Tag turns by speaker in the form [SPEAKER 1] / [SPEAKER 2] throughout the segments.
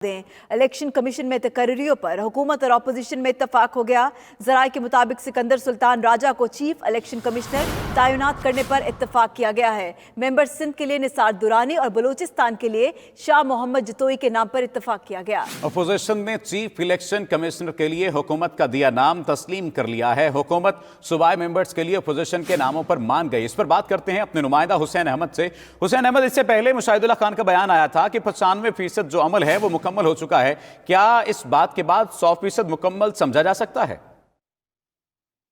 [SPEAKER 1] Election commission में तकर्रियों पर हुकूमत और अपोजिशन में इत्तफाक हो गया। ज़राए के मुताबिक सिकंदर सुल्तान राजा को चीफ इलेक्शन कमिश्नर तैनात करने पर इत्तफाक किया गया है। मेंबर सिंध के लिए निसार दुरानी और बलूचिस्तान के लिए शाह मोहम्मद जतोई के नाम पर इत्तफाक किया गया।
[SPEAKER 2] अपोजिशन ने चीफ इलेक्शन कमिश्नर के लिए हुकूमत का दिया नाम तस्लीम कर लिया है। हुकूमत सूबाई मेंबर्स के लिए अपोजिशन के नामों पर मान गई। इस पर बात करते हैं अपने नुमाइंदा हुसैन अहमद से। हुसैन अहमद, इससे पहले मुशाहिदुल्लाह खान का बयान आया था कि 95% जो अमल है वो मुकम्मल हो चुका है। क्या इस बात के बाद 100% मुकम्मल समझा जा सकता है?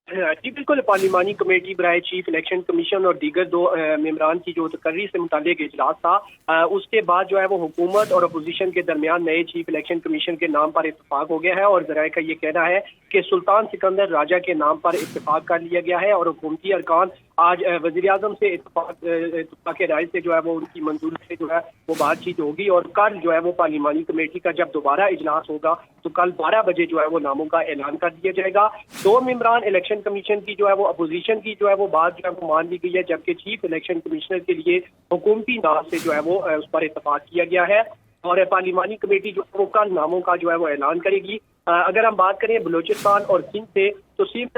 [SPEAKER 3] जी बिल्कुल। पार्लिमानी कमेटी बराए चीफ इलेक्शन कमीशन और दीगर दो मेंबरान की जो तकर्री से मुतालिक इजलास था, उसके बाद जो है वो हुकूमत और अपोजिशन के दरमियान नए चीफ इलेक्शन कमीशन के नाम पर इत्तफाक हो गया है। और जराए का ये कहना है कि सुल्तान सिकंदर राजा के नाम पर इत्तफाक कर लिया गया है और हुकूमती अरकान आज वज़ीर आज़म से इत्तफाक राय से जो है वो उनकी मंजूरी से जो है वो बातचीत होगी। और कल जो है वो पार्लिमानी कमेटी का जब दोबारा इजलास होगा तो कल 12 बजे जो है वो नामों का ऐलान कर दिया जाएगा। दो मेंबरान इलेक्शन कमीशन की जो है वो अपोजिशन की जो है वो बात जो है वो मान ली गई है, जबकि चीफ इलेक्शन कमिश्नर के लिए हुकूमती नाम से जो है वो उस पर इत्तफाक किया गया है। और पार्लिमानी कमेटी जो है वो कल नामों का जो है वो ऐलान करेगी। अगर हम बात करें बलूचिस्तान और सिंध से, तो सिंध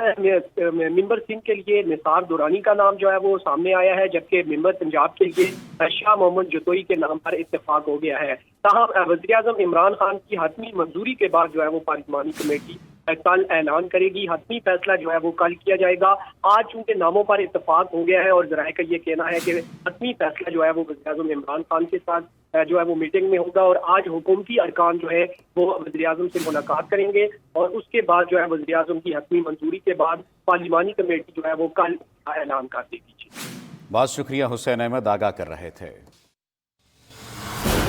[SPEAKER 3] मेंबर सिंध के लिए निसार दुरानी का नाम जो है वो सामने आया है, जबकि मेंबर पंजाब के लिए शाह मोहम्मद जतोई के नाम पर इत्तेफाक हो गया है। ताहम वज़ीर आज़म इमरान खान की हतमी मंजूरी के बाद जो है वो पार्लिमानी कमेटी कल ऐलान करेगी। हतमी फैसला जो है वो कल किया जाएगा। आज चूंकि नामों पर इत्तफाक हो गया है और जराए का ये कहना है कि हतमी फैसला जो है वो वज़ीर आज़म इमरान खान के साथ जो है वो मीटिंग में होगा और आज हुकूमती अरकान जो है वो वज़ीर आज़म से मुलाकात करेंगे और उसके बाद जो है वज़ीर आज़म की हतमी मंजूरी के बाद पार्लिमानी कमेटी जो है वो कल ऐलान कर देगी।
[SPEAKER 2] बहुत शुक्रिया हुसैन अहमद, आगाह कर रहे थे।